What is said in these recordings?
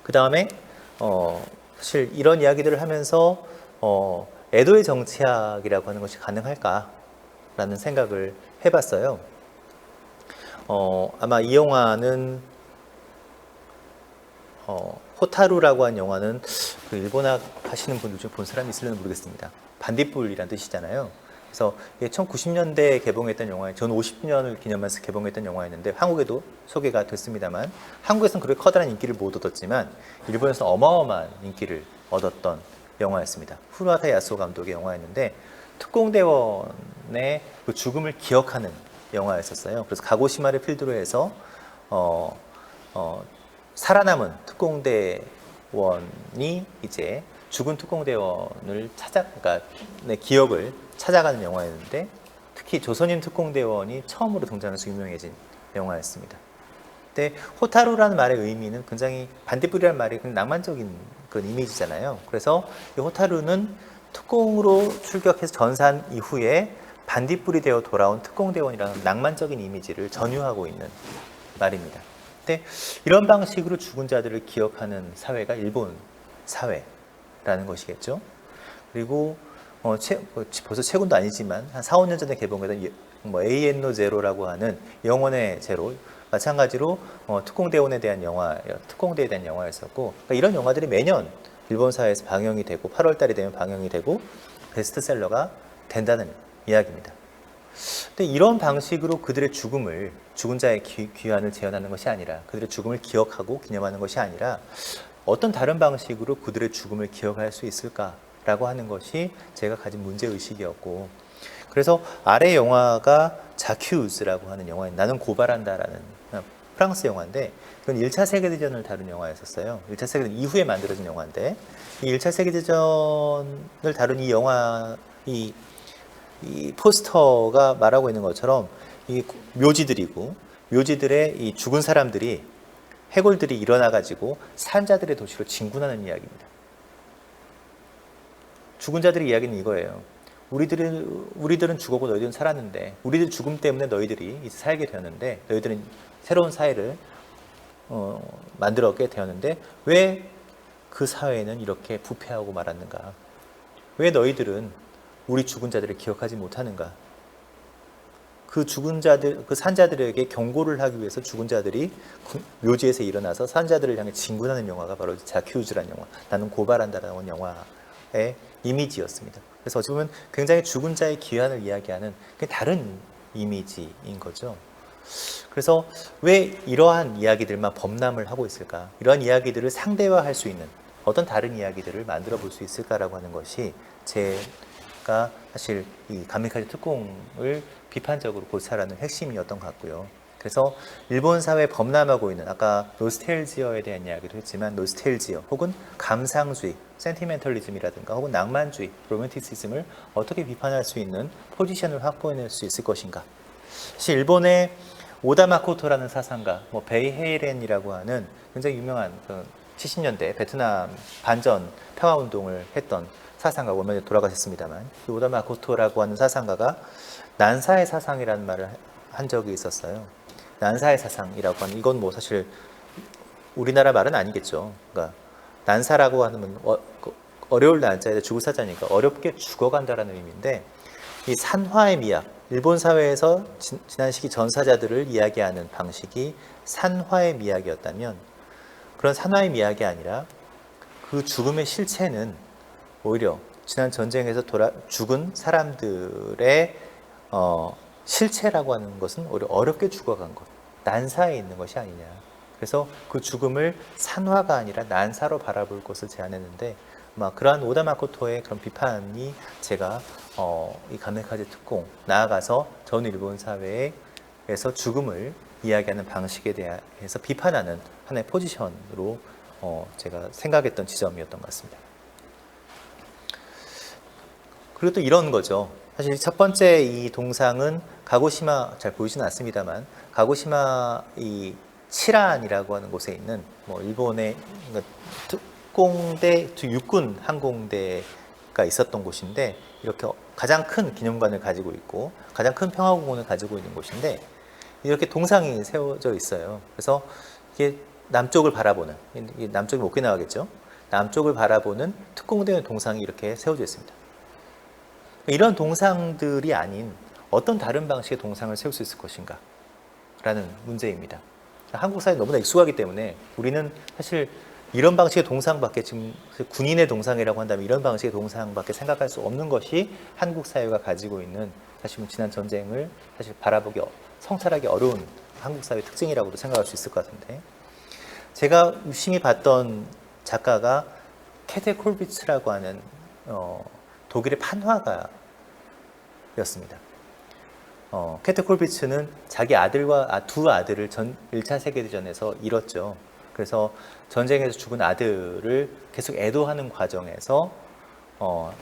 그 다음에 사실 이런 이야기들을 하면서 에도의 정치학이라고 하는 것이 가능할까라는 생각을 해봤어요. 아마 이 영화는 호타루라고 하는 영화는 그 일본어 하시는 분들 중 본 사람이 있을지는 모르겠습니다. 반딧불이라는 뜻이잖아요. 그래서 1990년대에 개봉했던 영화에 전 50년을 기념해서 개봉했던 영화였는데 한국에도 소개가 됐습니다만 한국에서는 그렇게 커다란 인기를 못 얻었지만 일본에서 어마어마한 인기를 얻었던 영화였습니다. 후라타 야스오 감독의 영화였는데 특공대원의 그 죽음을 기억하는 영화였었어요. 그래서 가고시마를 필두로 해서 살아남은 특공대원이 이제 죽은 특공대원을 그러니까 기억을 찾아가는 영화였는데 특히 조선인 특공대원이 처음으로 등장해서 유명해진 영화였습니다. 근데 호타루라는 말의 의미는 굉장히 반딧불이라는 말이 낭만적인 그런 이미지잖아요. 그래서 이 호타루는 특공으로 출격해서 전사한 이후에 반딧불이 되어 돌아온 특공대원이라는 낭만적인 이미지를 전유하고 있는 말입니다. 근데 이런 방식으로 죽은 자들을 기억하는 사회가 일본 사회라는 것이겠죠. 그리고 벌써 최근도 아니지만 한 4, 5년 전에 개봉했던 에이엔노 제로라고 하는 영혼의 제로, 마찬가지로 특공대원에 대한 특공대에 대한 영화였었고, 그러니까 이런 영화들이 매년 일본 사회에서 방영이 되고 8월 달이 되면 방영이 되고 베스트셀러가 된다는 이야기입니다. 근데 이런 방식으로 그들의 죽은 자의 귀환을 재현하는 것이 아니라, 그들의 죽음을 기억하고 기념하는 것이 아니라 어떤 다른 방식으로 그들의 죽음을 기억할 수 있을까라고 하는 것이 제가 가진 문제의식이었고, 그래서 아래 영화가 자큐즈라고 하는 영화인 나는 고발한다라는 프랑스 영화인데, 이건 1차 세계대전을 다룬 영화였었어요. 1차 세계대전 이후에 만들어진 영화인데, 이 1차 세계대전을 다룬 이 영화, 이 포스터가 말하고 있는 것처럼 이 묘지들의 이 죽은 사람들이, 해골들이 일어나가지고 산자들의 도시로 진군하는 이야기입니다. 죽은 자들의 이야기는 이거예요. 우리들은 죽었고 너희들은 살았는데, 우리들 죽음 때문에 너희들이 이제 살게 되었는데, 너희들은 새로운 사회를 만들었게 되었는데 왜 그 사회는 이렇게 부패하고 말았는가? 왜 너희들은 우리 죽은 자들을 기억하지 못하는가? 그 죽은 자들, 그 산자들에게 경고를 하기 위해서 죽은 자들이 묘지에서 일어나서 산자들을 향해 진군하는 영화가 바로 자큐즈라는 영화, 나는 고발한다라는 영화의 이미지였습니다. 그래서 어찌 보면 굉장히 죽은 자의 귀환을 이야기하는 다른 이미지인 거죠. 그래서 왜 이러한 이야기들만 범람을 하고 있을까? 이러한 이야기들을 상대화할 수 있는 어떤 다른 이야기들을 만들어 볼 수 있을까라고 하는 것이 제가 사실 이 가미카제 특공을 비판적으로 고찰하는 핵심이었던 것 같고요. 그래서 일본 사회에 범람하고 있는, 아까 노스텔지어에 대한 이야기도 했지만 노스텔지어 혹은 감상주의, 센티멘털리즘이라든가 혹은 낭만주의, 로맨티시즘을 어떻게 비판할 수 있는 포지션을 확보해낼 수 있을 것인가. 사실 일본의 오다 마코토라는 사상가, 베이헤이렌이라고 하는 굉장히 유명한 70년대 베트남 반전 평화운동을 했던 사상가가 얼마 전에 돌아가셨습니다만, 이 오다 마코토라고 하는 사상가가 난사의 사상이라는 말을 한 적이 있었어요. 난사의 사상이라고 하는, 이건 사실 우리나라 말은 아니겠죠. 그러니까 난사라고 하는 어려울 난자에다 죽을 사자니까 어렵게 죽어간다라는 의미인데, 이 산화의 미학, 일본 사회에서 지난 시기 전사자들을 이야기하는 방식이 산화의 미학이었다면, 그런 산화의 미학이 아니라 그 죽음의 실체는 오히려 지난 전쟁에서 죽은 사람들의 실체라고 하는 것은 오히려 어렵게 죽어간 것, 난사에 있는 것이 아니냐. 그래서 그 죽음을 산화가 아니라 난사로 바라볼 것을 제안했는데, 그러한 오다 마코토의 그런 비판이 제가 이 가메카제 특공, 나아가서 전 일본 사회에서 죽음을 이야기하는 방식에 대해서 비판하는 하나의 포지션으로 제가 생각했던 지점이었던 것 같습니다. 그리고 또 이런 거죠. 사실 첫 번째 이 동상은 가고시마, 잘 보이지는 않습니다만, 가고시마 이 치란이라고 하는 곳에 있는 일본의 특공대 육군 항공대가 있었던 곳인데, 이렇게 가장 큰 기념관을 가지고 있고 가장 큰 평화공원을 가지고 있는 곳인데, 이렇게 동상이 세워져 있어요. 그래서 이게 남쪽을 바라보는, 남쪽이 못 나가겠죠. 남쪽을 바라보는 특공대원 동상이 이렇게 세워져 있습니다. 이런 동상들이 아닌 어떤 다른 방식의 동상을 세울 수 있을 것인가 라는 문제입니다. 한국 사회에 너무나 익숙하기 때문에 우리는 사실 이런 방식의 동상밖에, 지금 군인의 동상이라고 한다면 이런 방식의 동상밖에 생각할 수 없는 것이 한국 사회가 가지고 있는, 사실 지난 전쟁을 사실 바라보기, 성찰하기 어려운 한국 사회의 특징이라고도 생각할 수 있을 것 같은데, 제가 유심히 봤던 작가가 케테 콜비츠라고 하는 독일의 판화가였습니다. 케테 콜비츠는 자기 아들과 두 아들을 1차 세계대전에서 잃었죠. 그래서 전쟁에서 죽은 아들을 계속 애도하는 과정에서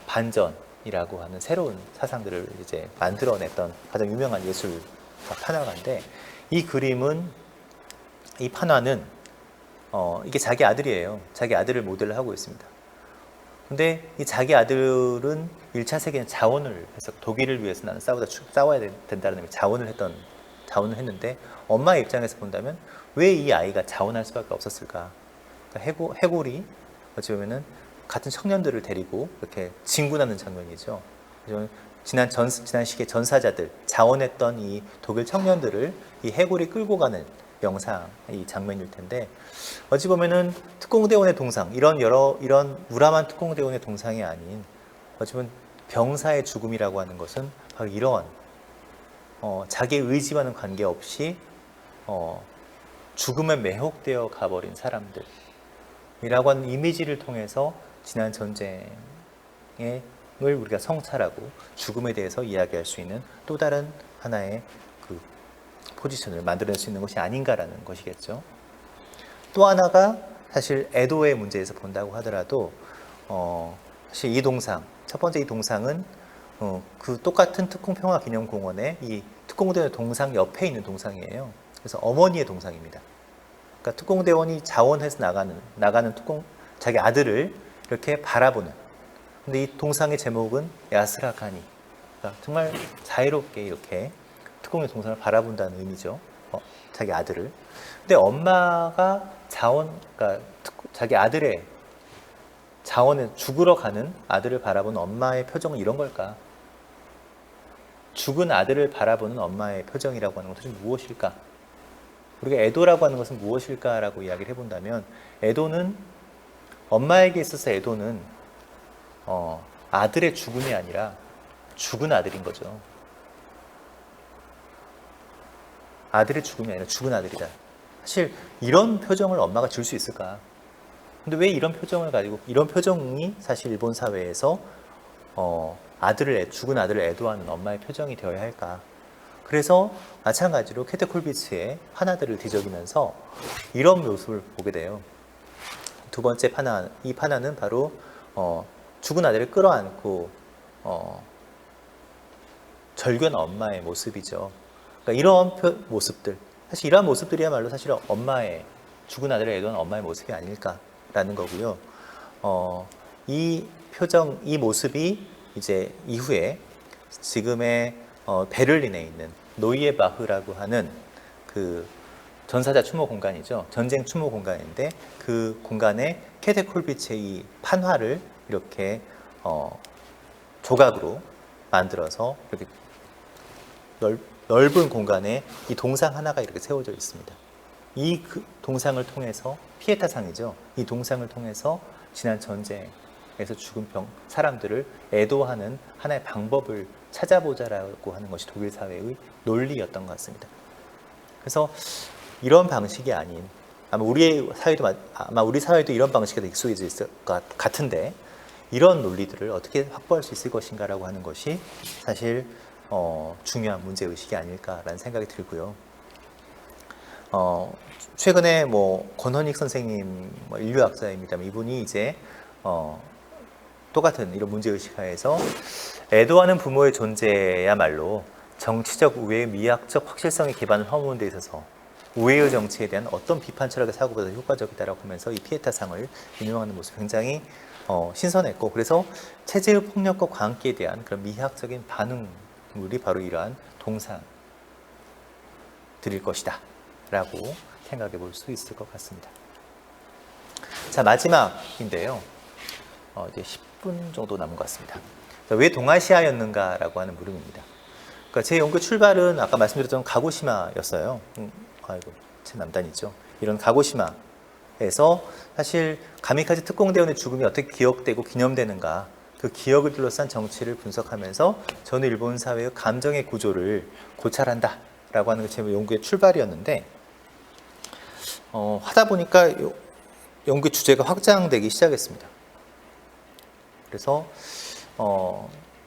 반전이라고 하는 새로운 사상들을 이제 만들어냈던 가장 유명한 예술 판화가인데, 이 그림은, 이 판화는 이게 자기 아들이에요. 자기 아들을 모델로 하고 있습니다. 근데 이 자기 아들은 1차 세계는 자원을 해서 독일을 위해서 나는 싸워야 된다는 의미, 자원을 했는데, 엄마의 입장에서 본다면 왜 이 아이가 자원할 수밖에 없었을까? 그러니까 해골이 어찌 보면은 같은 청년들을 데리고 이렇게 진군하는 장면이죠. 지난 시기의 전사자들, 자원했던 이 독일 청년들을 이 해골이 끌고 가는 영상, 이 장면일 텐데, 어찌 보면은 특공대원의 동상, 이런 무람한 특공대원의 동상이 아닌, 어찌 보면 병사의 죽음이라고 하는 것은 바로 이러한 자기의 의지와는 관계없이 죽음에 매혹되어 가버린 사람들이라고 하는 이미지를 통해서 지난 전쟁을 우리가 성찰하고 죽음에 대해서 이야기할 수 있는 또 다른 하나의 그 포지션을 만들어낼 수 있는 것이 아닌가라는 것이겠죠. 또 하나가 사실 애도의 문제에서 본다고 하더라도 사실 이 동상, 첫 번째 이 동상은 그 똑같은 특공평화기념공원의 이 특공대원 동상 옆에 있는 동상이에요. 그래서 어머니의 동상입니다. 그러니까 특공대원이 자원해서 나가는 자기 아들을 이렇게 바라보는. 근데 이 동상의 제목은 야스라카니. 그러니까 정말 자유롭게 이렇게 특공의 동상을 바라본다는 의미죠. 자기 아들을. 근데 엄마가 그러니까 자기 아들의 자원에 죽으러 가는 아들을 바라보는 엄마의 표정은 이런 걸까? 죽은 아들을 바라보는 엄마의 표정이라고 하는 것은 무엇일까? 우리가 애도라고 하는 것은 무엇일까라고 이야기를 해본다면, 엄마에게 있어서 애도는 아들의 죽음이 아니라 죽은 아들인 거죠. 아들의 죽음이 아니라 죽은 아들이다. 사실 이런 표정을 엄마가 줄 수 있을까? 근데 왜 이런 표정을 가지고, 이런 표정이 사실 일본 사회에서 죽은 아들을 애도하는 엄마의 표정이 되어야 할까? 그래서 마찬가지로 케테 콜비츠의 판화들을 뒤적이면서 이런 모습을 보게 돼요. 두 번째 판화, 이 판화는 바로 죽은 아들을 끌어안고 절규한 엄마의 모습이죠. 그러니까 이런 모습들, 사실 이러한 모습들이야말로 사실 죽은 아들을 애도하는 엄마의 모습이 아닐까라는 거고요. 이 표정, 이 모습이 이제 이후에 지금의 베를린에 있는 노이에바흐라고 하는 그 전사자 추모 공간이죠. 전쟁 추모 공간인데, 그 공간에 케테 콜비츠의 이 판화를 이렇게 조각으로 만들어서 이렇게 넓은 공간에 이 동상 하나가 이렇게 세워져 있습니다. 이 동상을 통해서, 피에타상이죠. 이 동상을 통해서 지난 전쟁에서 죽은 사람들을 애도하는 하나의 방법을 찾아보자라고 하는 것이 독일 사회의 논리였던 것 같습니다. 그래서 이런 방식이 아닌, 아마 우리 사회도 이런 방식에 더 익숙해져 있을 것 같은데, 이런 논리들을 어떻게 확보할 수 있을 것인가라고 하는 것이 사실 중요한 문제의식이 아닐까라는 생각이 들고요. 최근에 권헌익 선생님, 인류학자입니다만, 이분이 이제 똑같은 이런 문제의식 하에서 애도하는 부모의 존재야말로 정치적 우애의 미학적 확실성에 기반한 허무는 데 있어서 우애의 정치에 대한 어떤 비판 철학의 사고보다 효과적이다라고 하면서 이 피에타상을 인용하는 모습이 굉장히 신선했고, 그래서 체제의 폭력과 광기에 대한 그런 미학적인 반응물이 바로 이러한 동상들일 것이다 라고 생각해 볼 수 있을 것 같습니다. 자, 마지막인데요. 이제 10분 정도 남은 것 같습니다. 왜 동아시아였는가라고 하는 물음입니다. 그러니까 제 연구 출발은 아까 말씀드렸던 가고시마였어요. 아이고, 제 남단이죠. 이런 가고시마에서 사실 가미카제 특공대원의 죽음이 어떻게 기억되고 기념되는가, 그 기억을 둘러싼 정치를 분석하면서 전 일본 사회의 감정의 구조를 고찰한다라고 하는 게 제 연구의 출발이었는데, 하다 보니까 연구 주제가 확장되기 시작했습니다. 그래서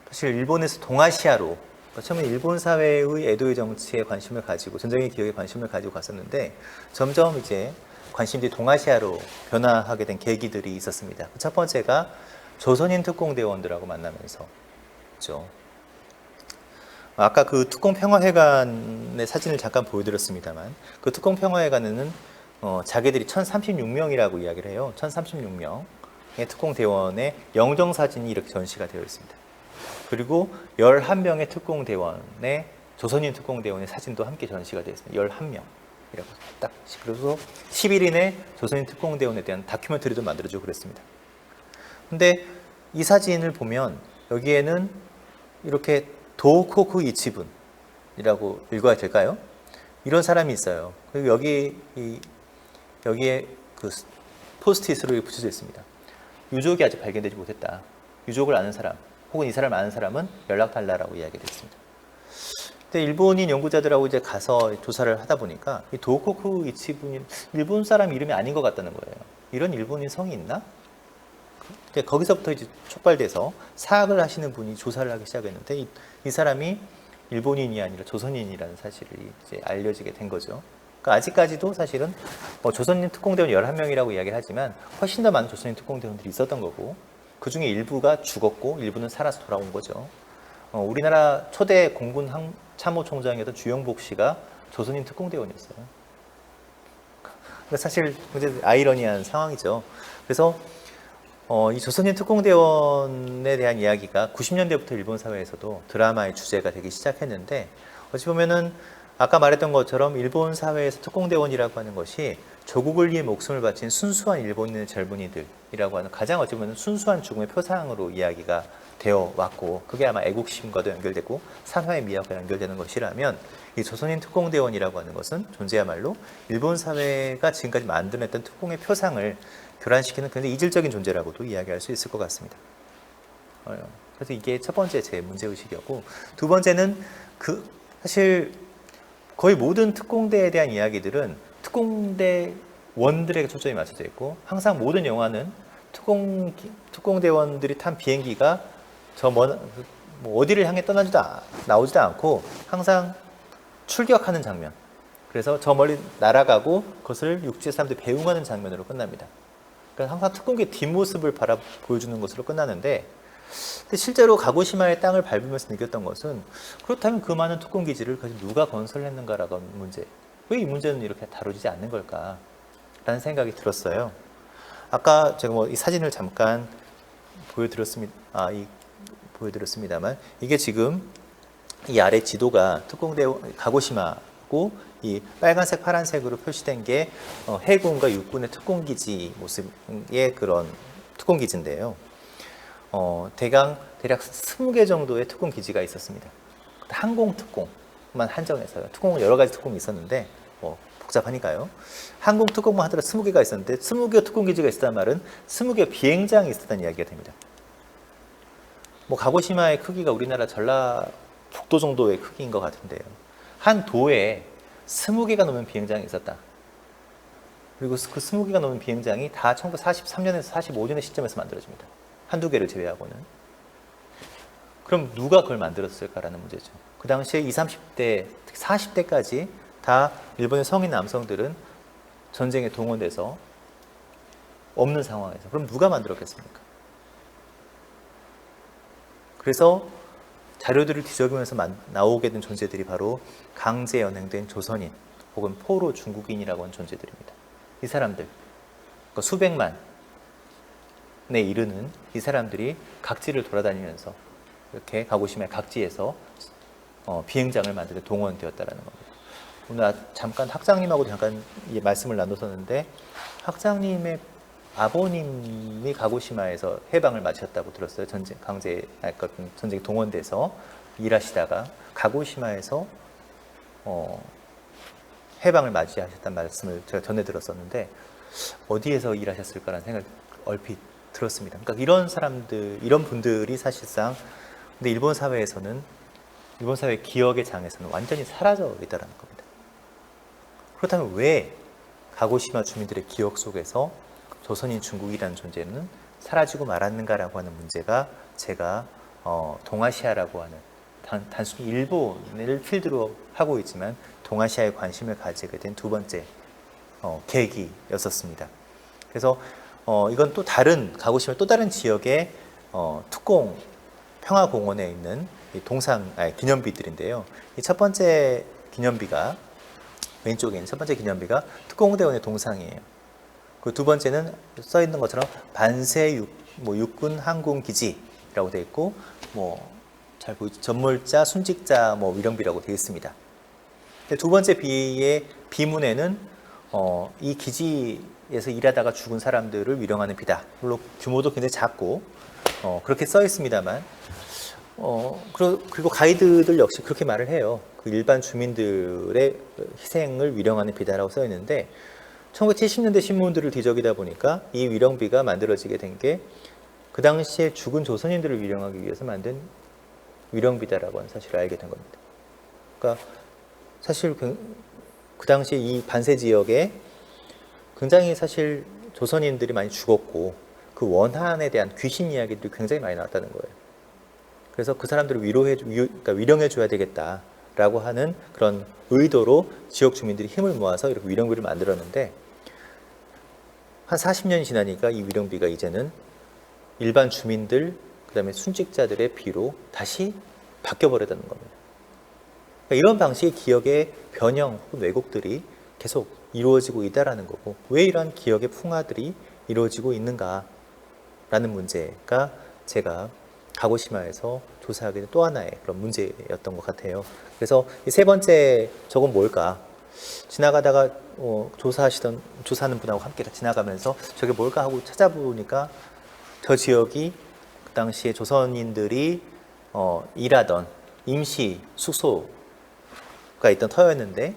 사실 일본에서 동아시아로, 처음에 일본 사회의 에도의 정치에 관심을 가지고 전쟁의 기억에 관심을 가지고 갔었는데 점점 이제 관심들이 동아시아로 변화하게 된 계기들이 있었습니다. 첫 번째가 조선인 특공대원들하고 만나면서 죠. 아까 그 특공평화회관의 사진을 잠깐 보여드렸습니다만 그 특공평화회관에는 자기들이 1036명이라고 이야기를 해요. 1036명의 특공대원의 영정사진이 이렇게 전시가 되어 있습니다. 그리고 11명의 특공대원의 조선인 특공대원의 사진도 함께 전시가 되어 있습니다. 11명이라고 딱. 그래서 11인의 조선인 특공대원에 대한 다큐멘터리도 만들어주고 그랬습니다. 근데 이 사진을 보면 여기에는 이렇게 도코쿠 이치분이라고 읽어야 될까요? 이런 사람이 있어요. 그리고 여기에 그 포스트잇으로 붙여져 있습니다. 유족이 아직 발견되지 못했다. 유족을 아는 사람, 혹은 이 사람을 아는 사람은 연락달라라고 이야기가 됐습니다. 근데 일본인 연구자들하고 이제 가서 조사를 하다 보니까 이 도코쿠 이치분이 일본 사람 이름이 아닌 것 같다는 거예요. 이런 일본인 성이 있나? 거기서부터 이제 촉발돼서 사학을 하시는 분이 조사를 하기 시작했는데 이 사람이 일본인이 아니라 조선인이라는 사실이 이제 알려지게 된 거죠. 그러니까 아직까지도 사실은 조선인 특공대원 11명이라고 이야기를 하지만 훨씬 더 많은 조선인 특공대원들이 있었던 거고 그 중에 일부가 죽었고 일부는 살아서 돌아온 거죠. 우리나라 초대 공군 참모총장이었던 주영복 씨가 조선인 특공대원이었어요. 사실 굉장히 아이러니한 상황이죠. 그래서 이 조선인 특공대원에 대한 이야기가 90년대부터 일본 사회에서도 드라마의 주제가 되기 시작했는데 어찌 보면은 아까 말했던 것처럼 일본 사회에서 특공대원이라고 하는 것이 조국을 위해 목숨을 바친 순수한 일본인의 젊은이들이라고 하는 가장 어찌 보면 순수한 죽음의 표상으로 이야기가 되어 왔고 그게 아마 애국심과도 연결되고 사회의 미학과 연결되는 것이라면 이 조선인 특공대원이라고 하는 것은 존재야말로 일본 사회가 지금까지 만들어냈던 특공의 표상을 교란시키는 굉장히 이질적인 존재라고도 이야기할 수 있을 것 같습니다. 그래서 이게 첫 번째 제 문제의식이었고 두 번째는 사실 거의 모든 특공대에 대한 이야기들은 특공대원들에게 초점이 맞춰져 있고 항상 모든 영화는 특공대원들이 탄 비행기가 어디를 향해 나오지도 않고 항상 출격하는 장면. 그래서 저 멀리 날아가고 그것을 육지의 사람들이 배웅하는 장면으로 끝납니다. 그러니까 항상 특공기의 뒷모습을 보여주는 것으로 끝나는데 실제로 가고시마의 땅을 밟으면서 느꼈던 것은 그렇다면 그 많은 특공기지를 누가 건설했는가라는 문제, 왜 이 문제는 이렇게 다루지 않는 걸까라는 생각이 들었어요. 아까 제가 이 사진을 잠깐 보여드렸습니다만 이게 지금 이 아래 지도가 특공대 가고시마고 이 빨간색 파란색으로 표시된 게 해군과 육군의 특공기지 모습의 그런 특공기지인데요. 대략 20개 정도의 특공기지가 있었습니다. 항공특공만 한정해서요. 특공은 여러 가지 특공이 있었는데 복잡하니까요. 항공특공만 하더라도 20개가 있었는데 20개 특공기지가 있었다는 말은 20개 비행장이 있었다는 이야기가 됩니다. 가고시마의 크기가 우리나라 전라북도 정도의 크기인 것 같은데요. 한 도에 20개가 넘는 비행장이 있었다. 그리고 그 20개가 넘는 비행장이 다 1943년에서 45년의 시점에서 만들어집니다. 한두 개를 제외하고는. 그럼 누가 그걸 만들었을까라는 문제죠. 그 당시에 20, 30대, 특히 40대까지 다 일본의 성인 남성들은 전쟁에 동원돼서 없는 상황에서 그럼 누가 만들었겠습니까? 그래서 자료들을 뒤적이면서 나오게 된 존재들이 바로 강제 연행된 조선인 혹은 포로 중국인이라고 하는 존재들입니다. 이 사람들, 그러니까 수백만에 이르는 이 사람들이 각지를 돌아다니면서 이렇게 가고시마의 각지에서 비행장을 만드는 데 동원되었다는 겁니다. 오늘 잠깐 학장님하고 잠깐 말씀을 나눴었는데 학장님의 아버님이 가고시마에서 해방을 마쳤다고 들었어요. 전쟁 동원돼서 일하시다가 가고시마에서 해방을 맞이하셨다는 말씀을 제가 전해 들었었는데 어디에서 일하셨을까라는 생각이 얼핏 들었습니다. 그러니까 이런 사람들, 이런 분들이 사실상 근데 일본 사회에서는 일본 사회 기억의 장에서는 완전히 사라져 있다는 겁니다. 그렇다면 왜 가고시마 주민들의 기억 속에서 조선인 중국이라는 존재는 사라지고 말았는가라고 하는 문제가 제가 동아시아라고 하는 단순히 일본을 필두로 하고 있지만 동아시아에 관심을 가지게 된 두 번째 계기였었습니다. 그래서 이건 또 다른 가고시마 또 다른 지역의 특공 평화공원에 있는 기념비들인데요. 이 첫 번째 기념비가 왼쪽에 있는 첫 번째 기념비가 특공대원의 동상이에요. 그 두 번째는 써 있는 것처럼 반세 육군 항공 기지라고 되어 있고 잘 보이죠? 전몰자 순직자 위령비라고 되어 있습니다. 두 번째 비의 비문에는 이 기지에서 일하다가 죽은 사람들을 위령하는 비다. 물론 규모도 굉장히 작고 그렇게 써 있습니다만 그리고 가이드들 역시 그렇게 말을 해요. 그 일반 주민들의 희생을 위령하는 비다라고 써 있는데 1970년대 신문들을 뒤적이다 보니까 이 위령비가 만들어지게 된 게 그 당시에 죽은 조선인들을 위령하기 위해서 만든 위령비다라고 하는 사실을 알게 된 겁니다. 그러니까 사실 그 당시에 이 반세 지역에 굉장히 사실 조선인들이 많이 죽었고 그 원한에 대한 귀신 이야기들이 굉장히 많이 나왔다는 거예요. 그래서 그 사람들을 그러니까 위령해 줘야 되겠다라고 하는 그런 의도로 지역 주민들이 힘을 모아서 이렇게 위령비를 만들었는데 한 40년이 지나니까 이 위령비가 이제는 일반 주민들 그다음에 순직자들의 비로 다시 바뀌어버렸다는 겁니다. 그러니까 이런 방식의 기억의 변형 혹은 왜곡들이 계속 이루어지고 있다라는 거고 왜 이런 기억의 풍화들이 이루어지고 있는가라는 문제가 제가 가고시마에서 조사하게 된 또 하나의 그런 문제였던 것 같아요. 그래서 이 세 번째 저건 뭘까? 지나가다가 조사하는 분하고 함께 지나가면서 저게 뭘까 하고 찾아보니까 저 지역이 그 당시에 조선인들이 일하던 임시 숙소가 있던 터였는데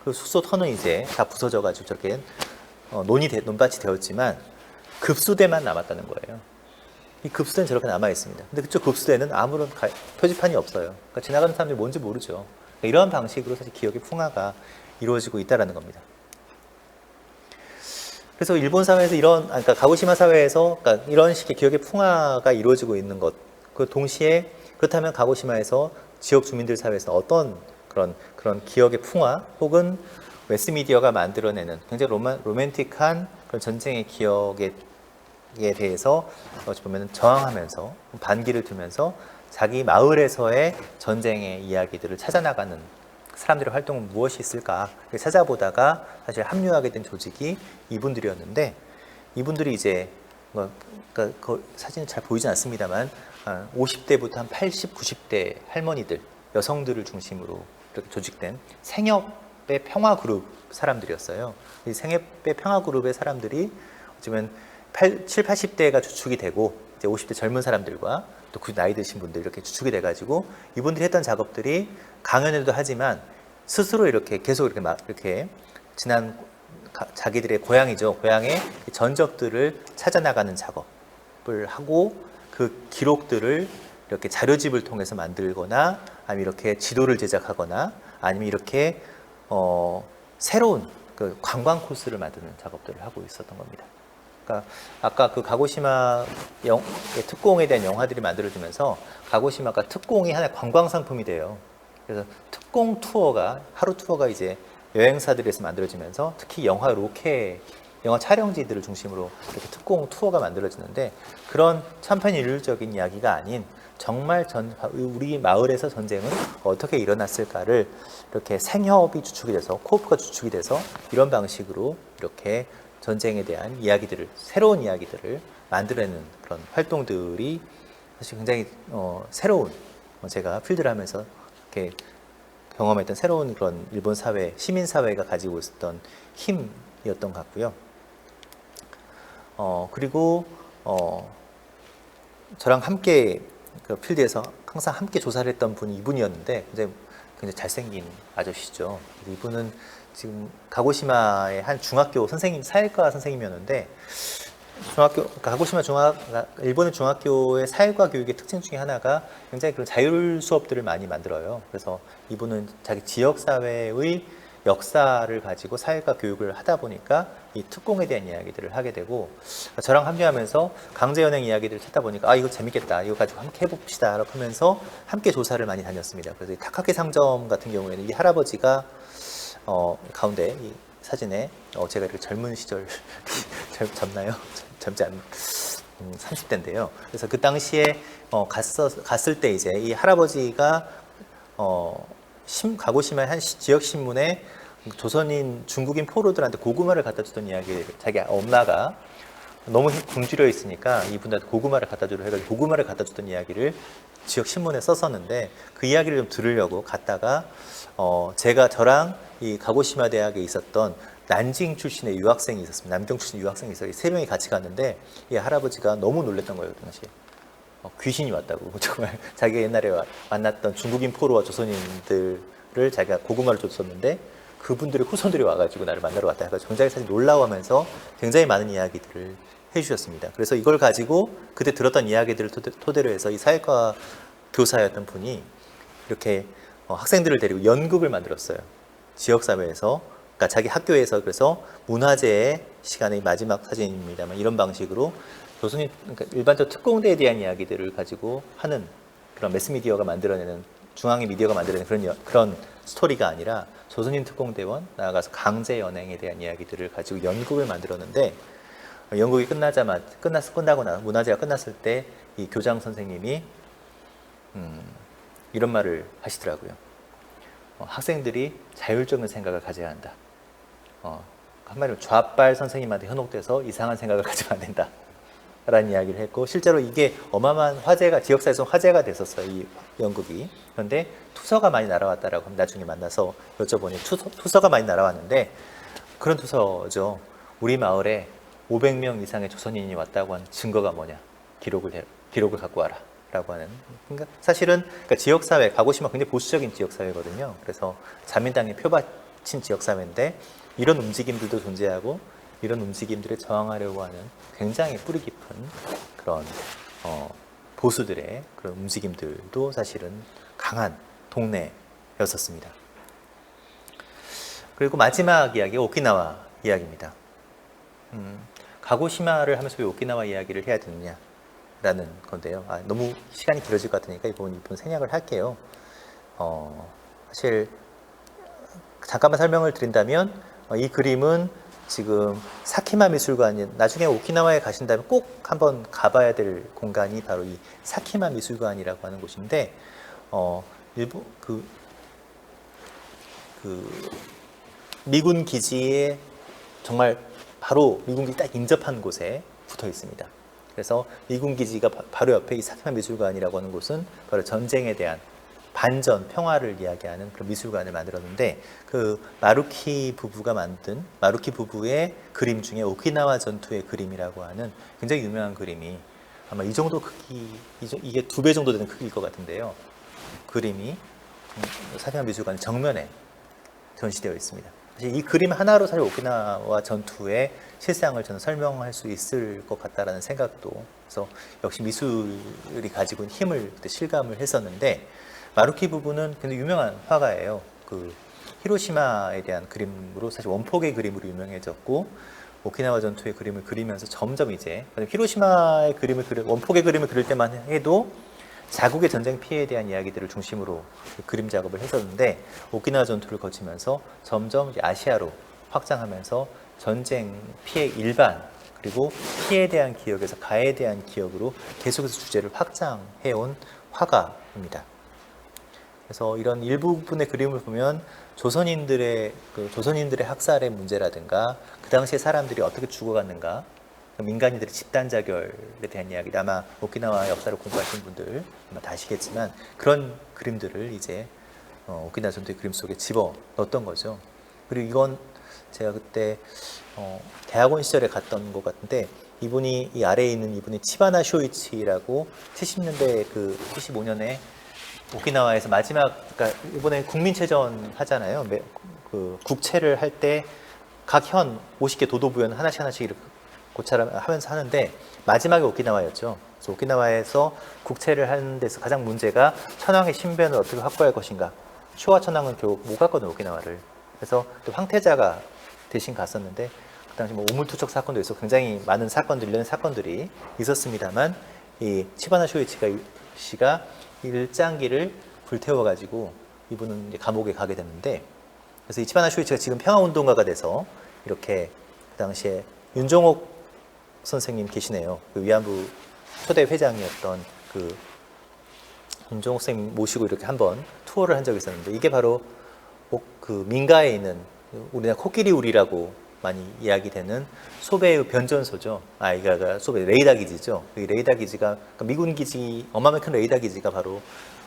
그 숙소 터는 이제 다 부서져가지고 저렇게 논밭이 되었지만 급수대만 남았다는 거예요. 이 급수대는 저렇게 남아 있습니다. 근데 그쪽 급수대는 아무런 표지판이 없어요. 그러니까 지나가는 사람들이 뭔지 모르죠. 그러니까 이런 방식으로 사실 기억의 풍화가 이루어지고 있다는 겁니다. 그래서 일본 사회에서 그러니까 가고시마 사회에서 그러니까 이런 식의 기억의 풍화가 이루어지고 있는 것, 그 동시에 그렇다면 가고시마에서 지역 주민들 사회에서 어떤 그런 기억의 풍화 혹은 매스미디어가 만들어내는 굉장히 로맨틱한 그런 전쟁의 기억에 대해서 어찌 보면 저항하면서 반기를 두면서 자기 마을에서의 전쟁의 이야기들을 찾아나가는 사람들의 활동은 무엇이 있을까 찾아보다가 사실 합류하게 된 조직이 이분들이었는데 이분들이 이제 그러니까 그 사진은 잘 보이진 않습니다만 50대부터 한 80, 90대 할머니들, 여성들을 중심으로 이렇게 조직된 생협의 평화 그룹 사람들이었어요. 이 생협의 평화 그룹의 사람들이 어쩌면 7, 80대가 주축이 되고 이제 50대 젊은 사람들과 또 그 나이 드신 분들 이렇게 주축이 돼가지고 이분들이 했던 작업들이 강연회도 하지만 스스로 이렇게 계속 이렇게 지난 자기들의 고향이죠. 고향의 전적들을 찾아나가는 작업을 하고 그 기록들을 이렇게 자료집을 통해서 만들거나 아니면 이렇게 지도를 제작하거나 아니면 이렇게 새로운 그 관광 코스를 만드는 작업들을 하고 있었던 겁니다. 그러니까 아까 그 가고시마 특공에 대한 영화들이 만들어지면서 가고시마가 특공이 하나의 관광 상품이 돼요. 그래서 특공 투어가 하루 투어가 이제 여행사들에서 만들어지면서 특히 영화 촬영지들을 중심으로 이렇게 특공 투어가 만들어지는데 그런 천편일률적인 이야기가 아닌 정말 우리 마을에서 전쟁은 어떻게 일어났을까를 이렇게 생협이 주축이 돼서 코프가 주축이 돼서 이런 방식으로 이렇게 전쟁에 대한 이야기들을 새로운 이야기들을 만들어내는 그런 활동들이 사실 굉장히 새로운 제가 필드를 하면서 이렇게 경험했던 새로운 그런 일본 사회, 시민 사회가 가지고 있었던 힘이었던 것 같고요. 그리고 저랑 함께 그 필드에서 항상 함께 조사를 했던 분이 이분이었는데 굉장히 잘생긴 아저씨죠. 이분은 지금 가고시마의 한 중학교 선생님, 사회과 선생님이었는데 가고시마 일본의 중학교의 사회과 교육의 특징 중에 하나가 굉장히 그런 자율 수업들을 많이 만들어요. 그래서 이분은 자기 지역 사회의 역사를 가지고 사회과 교육을 하다 보니까 이 특공에 대한 이야기들을 하게 되고, 저랑 합류하면서 강제연행 이야기들을 찾다 보니까 이거 재밌겠다, 이거 가지고 함께 해봅시다 라고 하면서 함께 조사를 많이 다녔습니다. 그래서 이 타카키 상점 같은 경우에는 이 할아버지가 가운데 이 사진에 제가 이렇게 젊은 시절 젊나요? 젊지 않은 30대인데요. 그래서 그 당시에 갔을 때 이제 이 할아버지가 가고시마의 한 지역 신문에 조선인 중국인 포로들한테 고구마를 갖다 주던 이야기, 자기 엄마가 너무 굶주려 있으니까 이분들한테 고구마를 갖다 주려 해가지고 고구마를 갖다 주던 이야기를 지역 신문에 썼었는데, 그 이야기를 좀 들으려고 갔다가 저랑 이 가고시마 대학에 있었던 난징 출신의 유학생이 있었습니다. 남경 출신 유학생이 있어요. 세 명이 같이 갔는데 이 할아버지가 너무 놀랐던 거예요. 그 당시에 귀신이 왔다고. 정말 자기가 옛날에 만났던 중국인 포로와 조선인들을 자기가 고구마를 줬었는데 그분들의 후손들이 와가지고 나를 만나러 왔다 해서 굉장히 사실 놀라워하면서 굉장히 많은 이야기들을 해주셨습니다. 그래서 이걸 가지고 그때 들었던 이야기들을 토대로 해서 이 사회과 교사였던 분이 이렇게 학생들을 데리고 연극을 만들었어요. 지역사회에서, 그러니까 자기 학교에서. 그래서 문화재의 시간의 마지막 사진입니다만 이런 방식으로 조선인, 그러니까 일반적 특공대에 대한 이야기들을 가지고 하는 그런 매스미디어가 만들어내는, 중앙의 미디어가 만들어내는 그런 스토리가 아니라 조선인 특공대원, 나아가서 강제 연행에 대한 이야기들을 가지고 연극을 만들었는데, 연극이 끝나고 나 문화제가 끝났을 때 이 교장 선생님이 이런 말을 하시더라고요. 학생들이 자율적인 생각을 가져야 한다. 한마디로 좌빨 선생님한테 현혹돼서 이상한 생각을 가지면 안 된다 라는 이야기를 했고, 실제로 이게 어마어마한 화제가, 지역사회에서 화제가 됐었어요, 이 연극이. 그런데 투서가 많이 날아왔다라고 나중에 만나서 여쭤보니 투서가 많이 날아왔는데, 그런 투서죠. 우리 마을에 500명 이상의 조선인이 왔다고 하는 증거가 뭐냐, 기록을 갖고 와라 라고 하는. 그러니까 사실은 지역사회, 가고시마 굉장히 보수적인 지역사회거든요. 그래서 자민당에 표받친 지역사회인데 이런 움직임들도 존재하고, 이런 움직임들에 저항하려고 하는 굉장히 뿌리 깊은 그런 보수들의 그런 움직임들도 사실은 강한 동네였었습니다. 그리고 마지막 이야기가 오키나와 이야기입니다. 가고시마를 하면서 왜 오키나와 이야기를 해야 되느냐라는 건데요. 너무 시간이 길어질 것 같으니까 이 부분 생략을 할게요. 사실 잠깐만 설명을 드린다면, 이 그림은 지금 사키마 미술관이, 나중에 오키나와에 가신다면 꼭 한번 가봐야 될 공간이 바로 이 사키마 미술관이라고 하는 곳인데, 일본 미군 기지에 정말 바로 미군 기지 딱 인접한 곳에 붙어 있습니다. 그래서 미군 기지가 바로 옆에 이 사키마 미술관이라고 하는 곳은 바로 전쟁에 대한 반전, 평화를 이야기하는 그런 미술관을 만들었는데, 그 마루키 부부의 그림 중에 오키나와 전투의 그림이라고 하는 굉장히 유명한 그림이, 아마 이 정도 크기, 이게 2배 정도 되는 크기일 것 같은데요. 그림이 사키마 미술관 정면에 전시되어 있습니다. 사실 이 그림 하나로 사실 오키나와 전투의 실상을 저는 설명할 수 있을 것 같다라는 생각도, 그래서 역시 미술이 가지고 있는 힘을 그때 실감을 했었는데, 마루키 부부는 굉장히 유명한 화가예요. 그 히로시마에 대한 그림으로, 사실 원폭의 그림으로 유명해졌고, 오키나와 전투의 그림을 그리면서 점점 이제 히로시마의 원폭의 그림을 그릴 때만 해도 자국의 전쟁 피해에 대한 이야기들을 중심으로 그림 작업을 했었는데, 오키나와 전투를 거치면서 점점 이제 아시아로 확장하면서 전쟁 피해 일반, 그리고 피해에 대한 기억에서 가해에 대한 기억으로 계속해서 주제를 확장해온 화가입니다. 그래서 이런 일부분의 그림을 보면 조선인들의 학살의 문제라든가, 그 당시에 사람들이 어떻게 죽어갔는가, 민간인들의 집단 자결에 대한 이야기, 아마 오키나와 역사를 공부하신 분들 아마 다 아시겠지만 그런 그림들을 이제 오키나와 전투의 그림 속에 집어 넣었던 거죠. 그리고 이건 제가 그때 대학원 시절에 갔던 것 같은데, 이분이 이 아래에 있는 이분이 치바나 쇼이치라고 70년대 75년에 오키나와에서 마지막, 그러니까 이번에 국민체전 하잖아요. 그 국채를 할 때 각 현 50개 도도부연 하나씩 이렇게 고찰하면서 하는데, 마지막에 오키나와였죠. 그래서 오키나와에서 국채를 하는 데서 가장 문제가 천황의 신변을 어떻게 확보할 것인가. 쇼와 천황은 결국 못 갔거든요, 오키나와를. 그래서 또 황태자가 대신 갔었는데, 그 당시 뭐 오물투척 사건도 있었고 굉장히 많은 사건들, 이런 사건들이 있었습니다만, 이 치바나 쇼이치가 일장기를 불태워가지고 이분은 이제 감옥에 가게 됐는데, 그래서 이 치바나 쇼이치가 지금 평화운동가가 돼서 이렇게 그 당시에 윤종옥 선생님 계시네요. 그 위안부 초대 회장이었던 그 윤종옥 선생님 모시고 이렇게 한번 투어를 한 적이 있었는데, 이게 바로 그 민가에 있는 우리나라 코끼리 우리라고 많이 이야기되는 소배의 변전소죠. 이가 소배 레이더 기지죠. 이 레이더 기지가, 그러니까 미군 기지, 어마어마한 큰 레이더 기지가 바로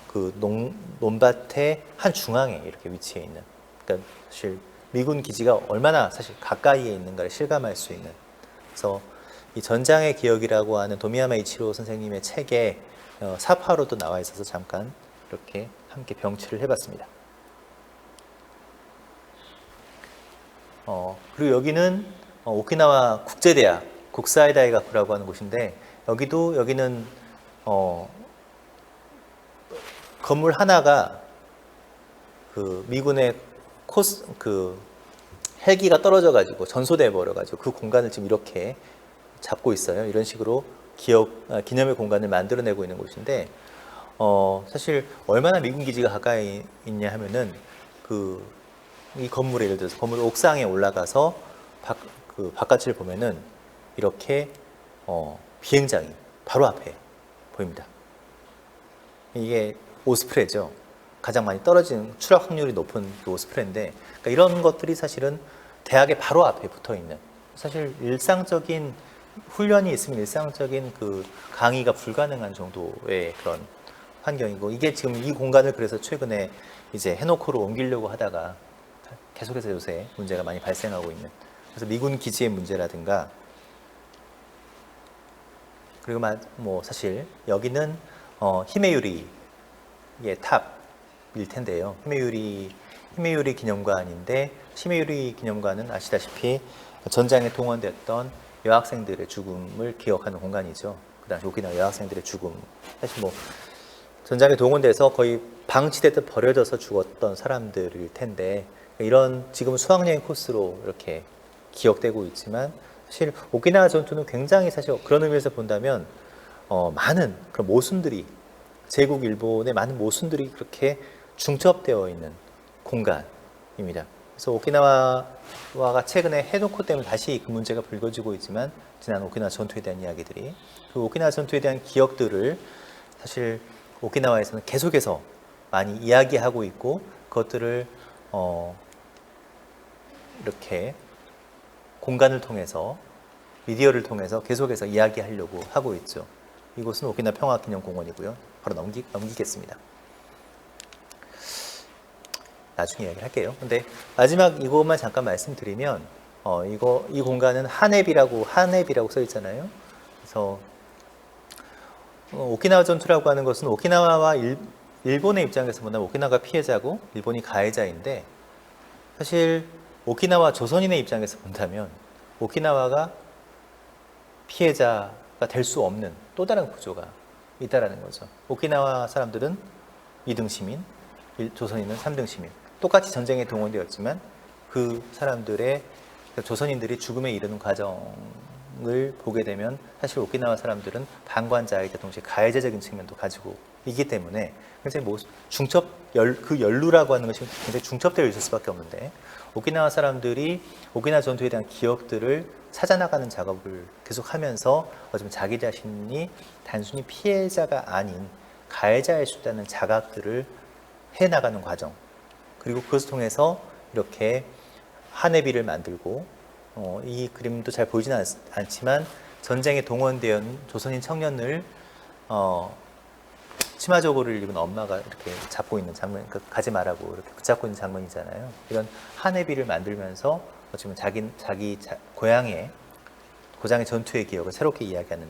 그 논밭의 한 중앙에 이렇게 위치해 있는. 그러니까 사실 미군 기지가 얼마나 사실 가까이에 있는가를 실감할 수 있는. 그래서 이 전장의 기억이라고 하는 도미야마 이치로 선생님의 책에 사파로도 나와 있어서 잠깐 이렇게 함께 병치를 해봤습니다. 그리고 여기는 오키나와 국제대학 국사이 다이가쿠라고 하는 곳인데, 여기는 건물 하나가 그 미군의 헬기가 떨어져 가지고 전소돼 버려 가지고 그 공간을 지금 이렇게 잡고 있어요. 이런 식으로 기념의 공간을 만들어내고 있는 곳인데, 사실 얼마나 미군 기지가 가까이 있냐 하면은 이 건물에, 예를 들어서 건물 옥상에 올라가서 바깥을 보면은 이렇게 비행장이 바로 앞에 보입니다. 이게 오스프레죠. 가장 많이 떨어진 추락 확률이 높은 그 오스프레인데, 그러니까 이런 것들이 사실은 대학의 바로 앞에 붙어 있는, 사실 일상적인 훈련이 있으면 일상적인 그 강의가 불가능한 정도의 그런 환경이고, 이게 지금 이 공간을 그래서 최근에 이제 해노코로 옮기려고 하다가 계속해서 요새 문제가 많이 발생하고 있는, 그래서 미군 기지의 문제라든가, 그리고 뭐 사실 여기는 히메유리의 탑일 텐데요. 히메유리 기념관인데, 히메유리 기념관은 아시다시피 전장에 동원됐던 여학생들의 죽음을 기억하는 공간이죠. 그 당시 오키나와 여학생들의 죽음, 사실 뭐 전장에 동원돼서 거의 방치됐듯 버려져서 죽었던 사람들일 텐데, 이런 지금 수학여행 코스로 이렇게 기억되고 있지만, 사실 오키나와 전투는 굉장히, 사실 그런 의미에서 본다면 많은 그런 모순들이, 제국 일본의 많은 모순들이 그렇게 중첩되어 있는 공간입니다. 그래서 오키나와가 최근에 해노코 때문에 다시 그 문제가 불거지고 있지만, 지난 오키나와 전투에 대한 이야기들이, 그 오키나와 전투에 대한 기억들을 사실 오키나와에서는 계속해서 많이 이야기하고 있고, 그것들을 이렇게 공간을 통해서, 미디어를 통해서 계속해서 이야기하려고 하고 있죠. 이곳은 오키나와 평화기념공원이고요. 바로 넘기겠습니다. 나중에 이야기를 할게요. 근데 마지막 이것만 잠깐 말씀드리면, 이 공간은 한해비라고 써 있잖아요. 그래서 오키나와 전투라고 하는 것은 오키나와와 일본의 입장에서 본다면 오키나와가 피해자고 일본이 가해자인데, 사실 오키나와 조선인의 입장에서 본다면 오키나와가 피해자가 될 수 없는 또 다른 구조가 있다라는 거죠. 오키나와 사람들은 2등 시민, 조선인은 3등 시민. 똑같이 전쟁에 동원되었지만 그 사람들의, 조선인들이 죽음에 이르는 과정을 보게 되면 사실 오키나와 사람들은 방관자이자 동시에 가해자적인 측면도 가지고 있기 때문에 굉장히 그 연루라고 하는 것이 굉장히 중첩되어 있을 수밖에 없는데, 오키나와 사람들이 오키나와 전투에 대한 기억들을 찾아나가는 작업을 계속하면서 어쩌면 자기 자신이 단순히 피해자가 아닌 가해자일 수 있다는 자각들을 해나가는 과정, 그리고 그것을 통해서 이렇게 한해비를 만들고, 이 그림도 잘 보이지는 않지만 전쟁에 동원된 조선인 청년을 치마 저고리를 입은 엄마가 이렇게 잡고 있는 장면, 그러니까 가지 말라고 이렇게 붙잡고 있는 장면이잖아요. 이런 한해비를 만들면서 어쩌면 고향의 전투의 기억을 새롭게 이야기하는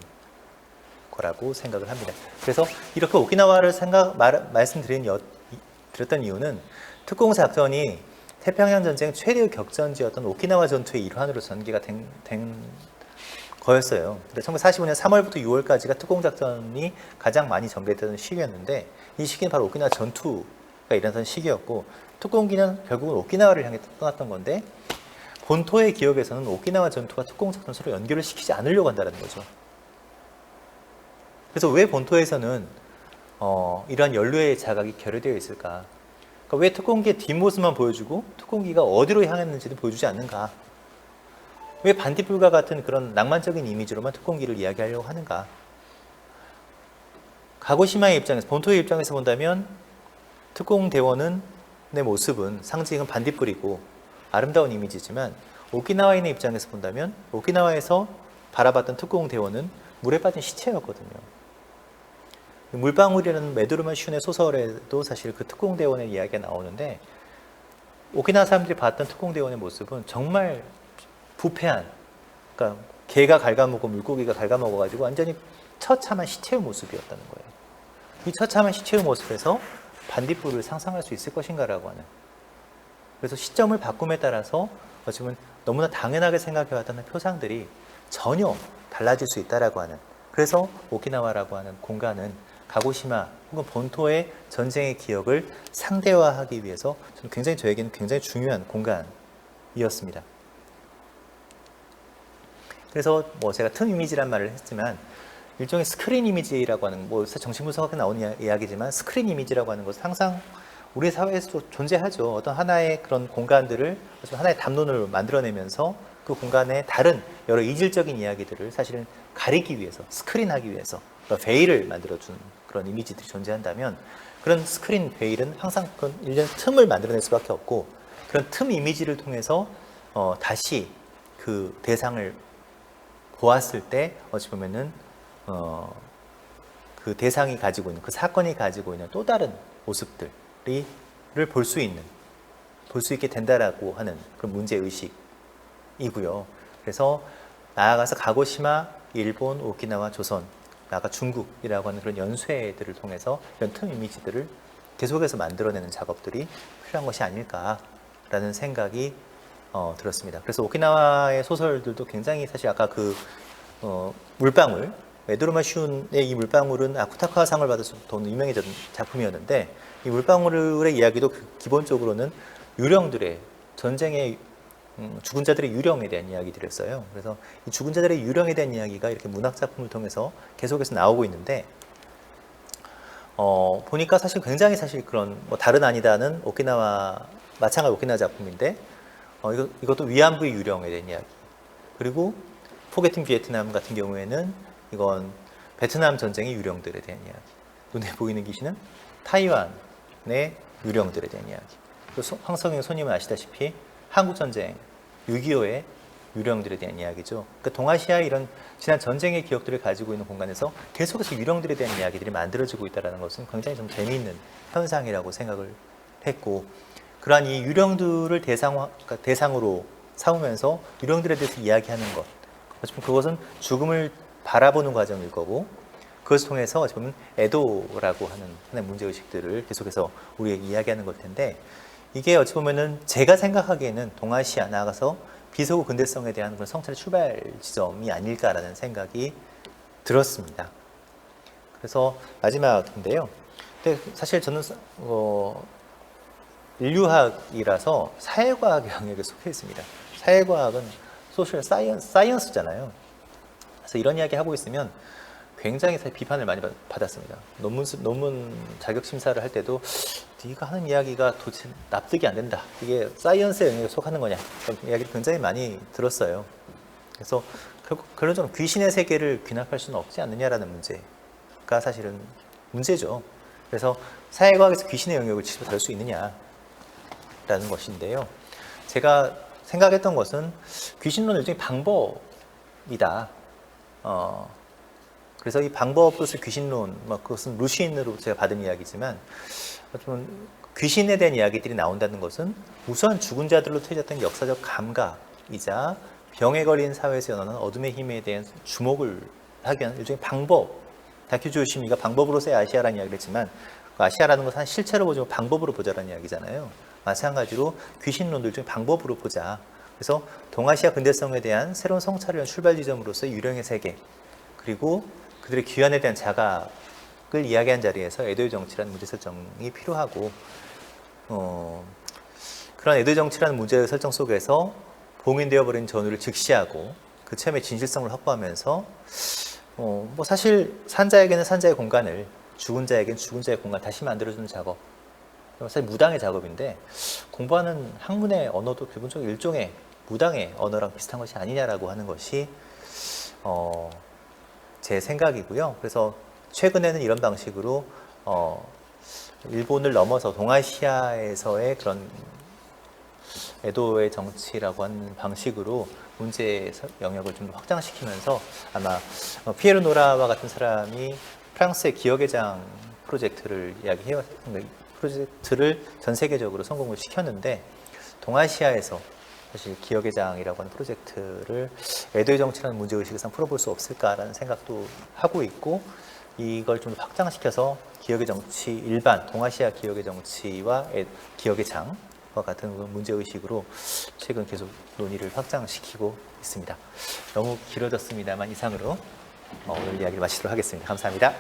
거라고 생각을 합니다. 그래서 이렇게 오키나와를 드렸던 이유는 특공 작전이 태평양 전쟁 최대의 격전지였던 오키나와 전투의 일환으로 전개가 된 거였어요. 1945년 3월부터 6월까지가 특공 작전이 가장 많이 전개되던 시기였는데 이 시기는 바로 오키나와 전투가 일어나던 시기였고 특공기는 결국은 오키나와를 향해 떠났던 건데 본토의 기억에서는 오키나와 전투와 특공 작전 서로 연결을 시키지 않으려고 한다는 거죠. 그래서 왜 본토에서는 이러한 연료의 자각이 결여되어 있을까? 그러니까 왜 특공기의 뒷모습만 보여주고 특공기가 어디로 향했는지도 보여주지 않는가? 왜 반딧불과 같은 그런 낭만적인 이미지로만 특공기를 이야기하려고 하는가? 가고시마의 입장에서, 본토의 입장에서 본다면 특공대원의 모습은 상징은 반딧불이고 아름다운 이미지지만 오키나와인의 입장에서 본다면 오키나와에서 바라봤던 특공대원은 물에 빠진 시체였거든요. 물방울이라는 메두르마 슌의 소설에도 사실 그 특공대원의 이야기가 나오는데 오키나와 사람들이 봤던 특공대원의 모습은 정말 부패한, 그러니까 개가 갉아먹고 물고기가 갉아먹어가지고 완전히 처참한 시체의 모습이었다는 거예요. 이 처참한 시체의 모습에서 반딧불을 상상할 수 있을 것인가라고 하는. 그래서 시점을 바꿈에 따라서 어쩌면 너무나 당연하게 생각해왔던 표상들이 전혀 달라질 수 있다라고 하는. 그래서 오키나와라고 하는 공간은 가고시마 혹은 본토의 전쟁의 기억을 상대화하기 위해서 저는 저에게는 굉장히 중요한 공간이었습니다. 그래서 제가 틈 이미지란 말을 했지만 일종의 스크린 이미지라고 하는 정신분석학에 나오는 이야기지만 스크린 이미지라고 하는 것은 항상 우리 사회에서도 존재하죠. 어떤 하나의 그런 공간들을 하나의 담론을 만들어내면서 그 공간에 다른 여러 이질적인 이야기들을 사실은 가리기 위해서, 스크린하기 위해서 베일을 만들어준 그런 이미지들이 존재한다면 그런 스크린 베일은 항상 그런 일련의 틈을 만들어낼 수밖에 없고 그런 틈 이미지를 통해서 다시 그 대상을 보았을 때 어찌 보면은 그 대상이 가지고 있는 그 사건이 가지고 있는 또 다른 모습들을 볼 수 있게 된다라고 하는 그런 문제 의식이고요. 그래서 나아가서 가고시마, 일본, 오키나와, 조선, 나아가 중국이라고 하는 그런 연쇄들을 통해서 이런 틈 이미지들을 계속해서 만들어내는 작업들이 필요한 것이 아닐까라는 생각이 들었습니다. 그래서 오키나와의 소설들도 굉장히 사실 아까 그 물방울, 메두르마 슌의 이 물방울은 아쿠타카 상을 받아서 더 유명해졌던 작품이었는데 이 물방울의 이야기도 기본적으로는 유령들의 전쟁의 죽은 자들의 유령에 대한 이야기들이었어요. 그래서 이 죽은 자들의 유령에 대한 이야기가 이렇게 문학 작품을 통해서 계속해서 나오고 있는데 보니까 사실 굉장히 그런 다른 아니다는 마찬가지 오키나와 작품인데 이것도 위안부의 유령에 대한 이야기. 그리고 포게팅 비에트남 같은 경우에는 이건 베트남 전쟁의 유령들에 대한 이야기. 눈에 보이는 귀신은 타이완의 유령들에 대한 이야기. 또 황성영 손님은 아시다시피 한국 전쟁 6.25의 유령들에 대한 이야기죠. 그러니까 동아시아의 이런 지난 전쟁의 기억들을 가지고 있는 공간에서 계속해서 유령들에 대한 이야기들이 만들어지고 있다는 것은 굉장히 좀 재미있는 현상이라고 생각을 했고 그러한 이 유령들을 대상으로 삼으면서 유령들에 대해서 이야기하는 것 어쩌면 그것은 죽음을 바라보는 과정일 거고 그것을 통해서 어쩌면 애도라고 하는 하나의 문제의식들을 계속해서 우리에게 이야기하는 걸 텐데 이게 어찌 보면은 제가 생각하기에는 동아시아 나아가서 비서구 근대성에 대한 그런 성찰의 출발 지점이 아닐까라는 생각이 들었습니다. 그래서 마지막인데요. 근데 사실 저는 인류학이라서 사회과학 영역에 속해 있습니다. 사회과학은 소셜 사이언스잖아요. 그래서 이런 이야기 하고 있으면 굉장히 비판을 많이 받았습니다. 논문 자격 심사를 할 때도 네가 하는 이야기가 도대체 납득이 안 된다. 이게 사이언스의 영역에 속하는 거냐? 그런 이야기를 굉장히 많이 들었어요. 그래서 결국 그런 좀 귀신의 세계를 귀납할 수는 없지 않느냐라는 문제가 사실은 문제죠. 그래서 사회과학에서 귀신의 영역을 직접 다룰 수 있느냐라는 것인데요. 제가 생각했던 것은 귀신론은 일종의 방법이다. 그래서 이 방법 플러스 귀신론, 그것은 루시인으로 제가 받은 이야기지만 좀 귀신에 대한 이야기들이 나온다는 것은 우선 죽은 자들로 트여졌던 역사적 감각이자 병에 걸린 사회에서 연하는 어둠의 힘에 대한 주목을 하기 위한 일종의 방법. 다큐 조시미가 방법으로서의 아시아라는 이야기를 했지만 그 아시아라는 것은 실체로 보지 말고 방법으로 보자라는 이야기잖아요. 마찬가지로 귀신론도 일종의 방법으로 보자. 그래서 동아시아 근대성에 대한 새로운 성찰을 위한 출발 지점으로서의 유령의 세계, 그리고 그들의 귀환에 대한 자각을 이야기한 자리에서 에도의 정치라는 문제 설정이 필요하고, 그런 에도의 정치라는 문제 설정 속에서 봉인되어 버린 전우를 즉시하고 그 체험의 진실성을 확보하면서 사실 산자에게는 산자의 공간을, 죽은 자에게는 죽은 자의 공간 다시 만들어주는 작업, 사실 무당의 작업인데 공부하는 학문의 언어도 기본적으로 일종의 무당의 언어랑 비슷한 것이 아니냐라고 하는 것이 제 생각이고요. 그래서 최근에는 이런 방식으로 일본을 넘어서 동아시아에서의 그런 에도의 정치라고 하는 방식으로 문제 영역을 좀 확장시키면서 아마 피에르 노라와 같은 사람이 프랑스의 기억의 장 프로젝트를 프로젝트를 전 세계적으로 성공을 시켰는데, 동아시아에서 사실 기억의 장이라고 하는 프로젝트를 에도의 정치라는 문제의식에서 풀어볼 수 없을까라는 생각도 하고 있고, 이걸 좀 확장시켜서 기억의 정치, 일반 동아시아 기억의 정치와 기억의 장과 같은 문제의식으로 최근 계속 논의를 확장시키고 있습니다. 너무 길어졌습니다만 이상으로 오늘 이야기를 마치도록 하겠습니다. 감사합니다.